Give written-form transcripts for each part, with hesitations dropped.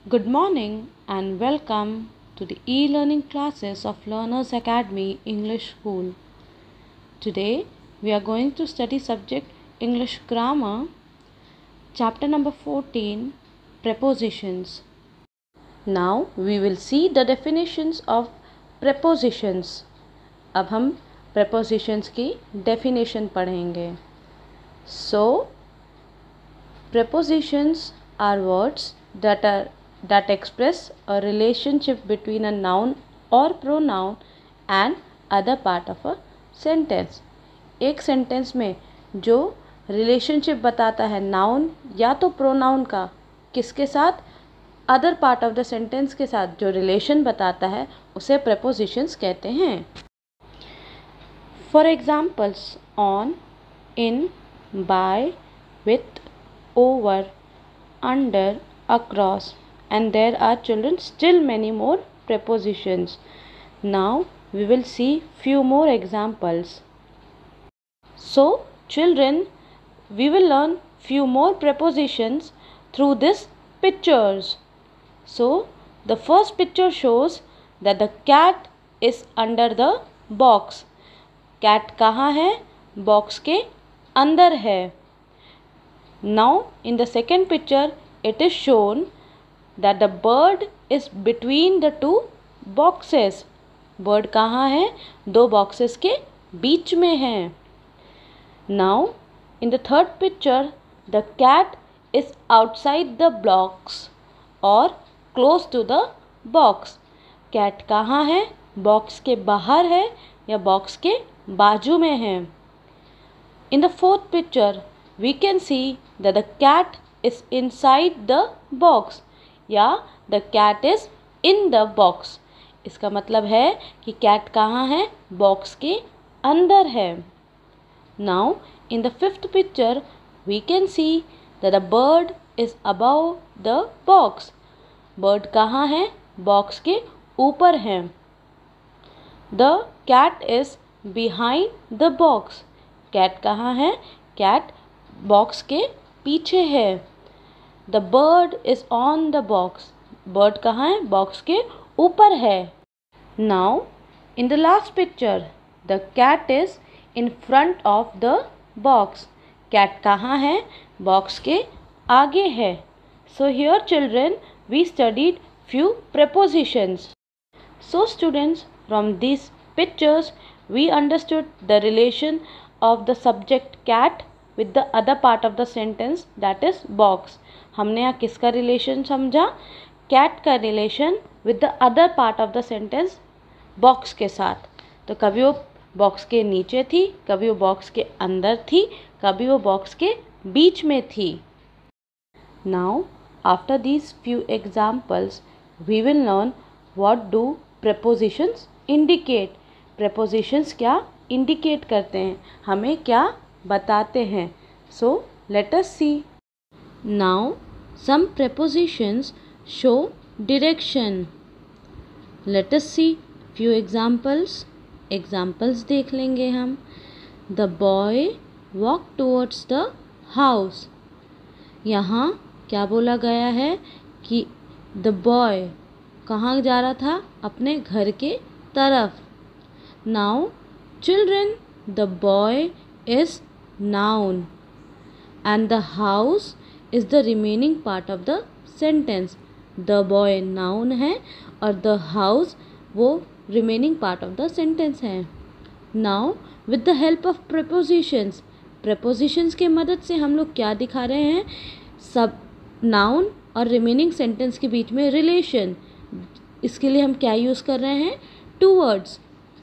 Good morning and welcome to the e-learning classes of Learners Academy English School. Today we are going to study subject English Grammar, chapter number 14, Prepositions. Now we will see the definitions of prepositions. अब हम prepositions की definition पढ़ेंगे. So, prepositions are words that express a relationship between a noun or pronoun and other part of a sentence. एक sentence में जो relationship बताता है noun या तो pronoun का किसके साथ, other part of the sentence के साथ जो relation बताता है उसे prepositions कहते हैं. For examples, on, in, by, with, over, under, across, and there are children still many more prepositions. Now we will see few more examples. So children, we will learn few more prepositions through these pictures. So the first picture shows that the cat is under the box. Cat कहाँ है? Box के अंदर है. Now in the second picture it is shown that the bird is between the two boxes. Bird कहाँ है? दो boxes के बीच में है. Now in the third picture the cat is outside the box or close to the box. Cat कहाँ है? Box के बाहर है या box के बाजू में है. In the fourth picture we can see that the cat is inside the box या the cat is in the box. इसका मतलब है कि cat कहाँ है? Box के अंदर है. Now in the fifth picture we can see that the bird is above the box. Bird कहाँ है? Box के ऊपर है. The cat is behind the box. Cat कहाँ है? Cat box के पीछे है. The bird is on the box. Bird कहाँ है? Box के ऊपर है. Now in the last picture the cat is in front of the box. Cat कहाँ है? Box के आगे है. So here children we studied few prepositions. So students, from these pictures we understood the relation of the subject cat with the other part of the sentence, that is box. हमने यहाँ किसका relation समझा? Cat का relation with the other part of the sentence, box के साथ. तो कभी वो बॉक्स के नीचे थी, कभी वो बॉक्स के अंदर थी, कभी वो बॉक्स के बीच में थी. Now after these few examples we will learn what do prepositions indicate. prepositions क्या indicate करते हैं, हमें क्या बताते हैं. So let us see. Now some prepositions show direction. Let us see few examples. Examples देख लेंगे हम. The boy walked towards the house. यहाँ क्या बोला गया है कि the boy कहाँ जा रहा था? अपने घर के तरफ. Now children, the boy is noun and the house is the remaining part of the sentence. The boy noun है और the house वो remaining part of the sentence है. Now with the help of prepositions, prepositions के मदद से हम लोग क्या दिखा रहे हैं? सब noun और remaining sentence के बीच में relation. इसके लिए हम क्या यूज़ कर रहे हैं? Towards.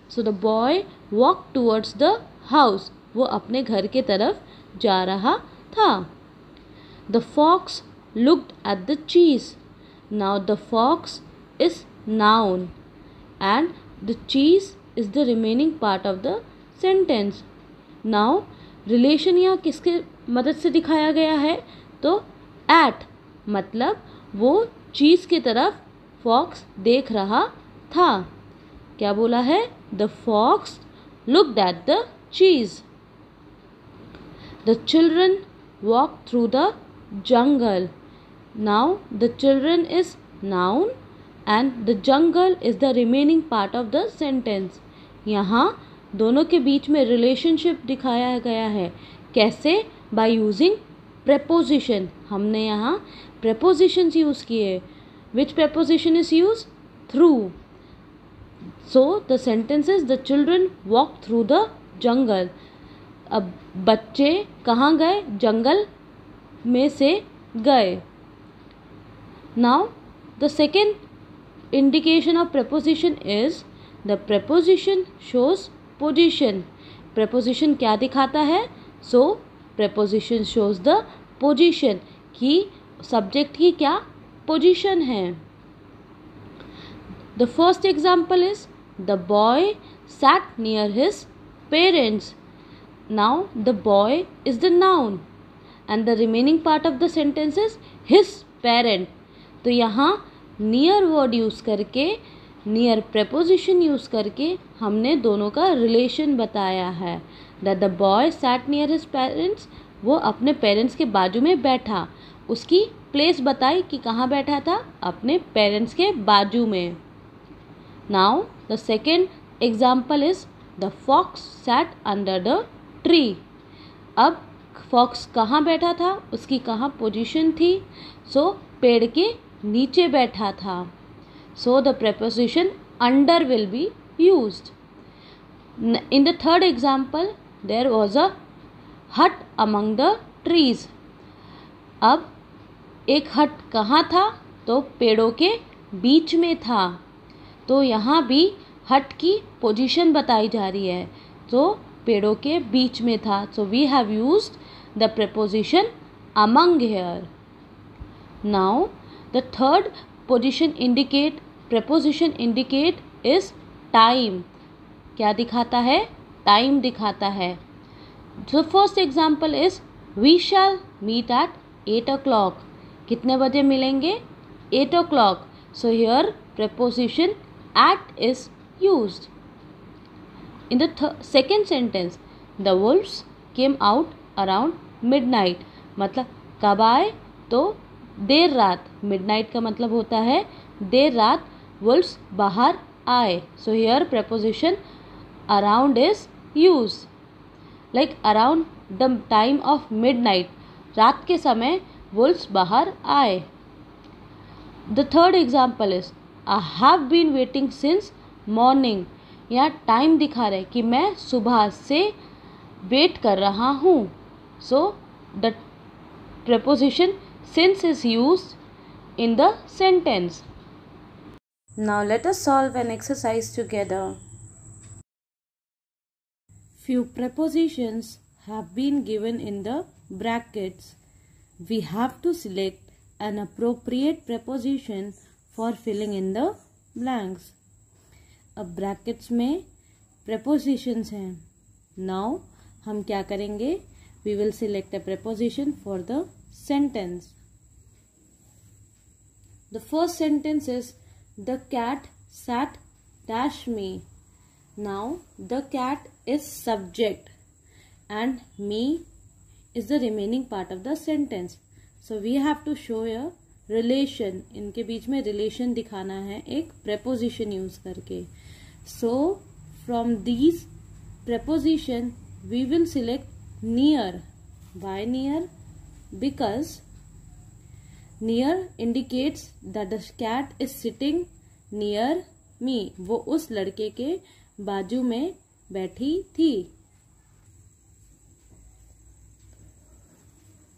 So the boy walked towards the house. वो अपने घर के तरफ जा रहा था. The fox looked at the cheese. Now the fox is noun and the cheese is the remaining part of the sentence. Now relation यहाँ किसके मदद से दिखाया गया है? तो at मतलब वो चीज़ की तरफ fox देख रहा था. क्या बोला है? The fox looked at the cheese. The children walked through the jungle. Now the children is noun and the jungle is the remaining part of the sentence. यहाँ दोनों के बीच में रिलेशनशिप दिखाया गया है. कैसे? by using preposition. हमने यहाँ prepositions यूज़ किए. Which preposition is used? Through. So the sentence is the children walk through the jungle. अब बच्चे कहाँ गए? जंगल में से गए. Now the second indication of preposition is the preposition shows position. preposition क्या दिखाता है? So preposition shows the position कि subject की क्या position है. The first example is the boy sat near his parents. Now the boy is the noun and the remaining part of the sentence is his parent. तो यहाँ near word use करके, near preposition use करके हमने दोनों का relation बताया है. That the boy sat near his parents, वो अपने पेरेंट्स के बाजू में बैठा. उसकी प्लेस बताई कि कहाँ बैठा था? अपने पेरेंट्स के बाजू में. Now the second example is the fox sat under the tree. अब फॉक्स कहाँ बैठा था? उसकी कहाँ पोजीशन थी? सो पेड़ के नीचे बैठा था. So the preposition under will be used. In the third example there was a hut among the trees. अब एक हट कहाँ था? तो पेड़ों के बीच में था. तो यहाँ भी हट की पोजीशन बताई जा रही है. तो पेड़ों के बीच में था. So we have used the preposition among here. Now the third preposition indicate is time. क्या दिखाता है? टाइम दिखाता है. So first example is we shall meet at 8 o'clock. कितने बजे मिलेंगे? 8 o'clock. So here preposition at is used. In the second sentence, the wolves came out around midnight. मतलब कब आए? तो देर रात. midnight का मतलब होता है देर रात. wolves बाहर आए. So here preposition around is used. Like around the time of midnight. रात के समय wolves बाहर आए. The third example is I have been waiting since morning. यहाँ टाइम दिखा रहे कि मैं सुबह से वेट कर रहा हूँ. So the preposition since is used in the sentence. Now let us solve an exercise together. Few prepositions have been given in the brackets. We have to select an appropriate preposition for filling in the blanks. अब brackets में prepositions हैं. Now हम क्या करेंगे? We will select a preposition for the sentence. The first sentence is the cat sat dash me. Now the cat is subject and me is the remaining part of the sentence. So we have to show a relation. इनके बीच में relation दिखाना है एक preposition use करके. So from these preposition we will select near. Why near? Because near indicates that the cat is sitting near me. वो उस लड़के के बाजू में बैठी थी.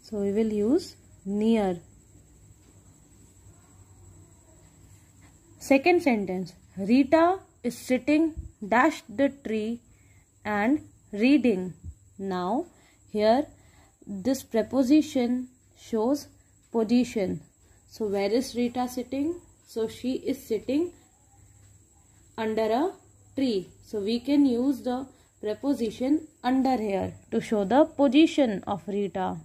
So we will use near. Second sentence. Rita is sitting dash the tree and reading. Now here this preposition shows position. So where is Rita sitting? So she is sitting under a tree. So we can use the preposition under here to show the position of Rita.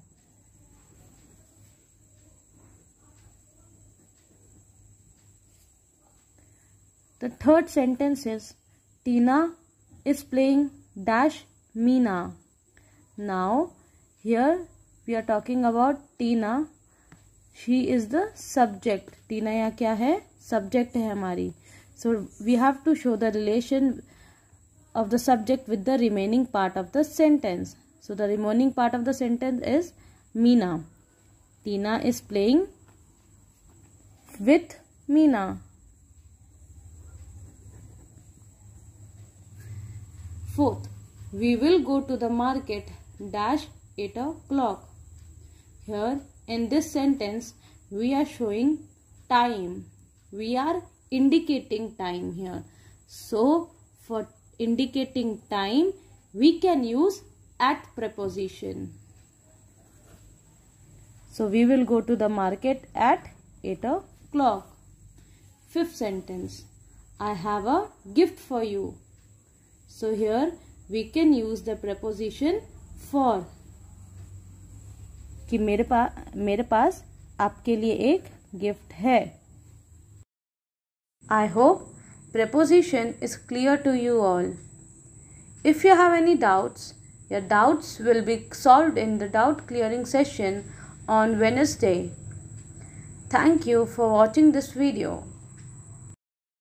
The third sentence is Tina is playing dash Meena. Now here we are talking about Tina. She is the subject. Tina यहाँ क्या है? Subject है हमारी. So we have to show the relation of the subject with the remaining part of the sentence. So the remaining part of the sentence is Meena. Tina is playing with Meena. Fourth, we will go to the market dash 8 o'clock. Here in this sentence we are showing time. We are indicating time here. So for indicating time we can use at preposition. So we will go to the market at 8 o'clock. Fifth sentence, I have a gift for you. So here we can use the preposition for. कि मेरे पास आपके लिए एक gift है. I hope preposition is clear to you all. If you have any doubts, your doubts will be solved in the doubt clearing session on Wednesday. Thank you for watching this video.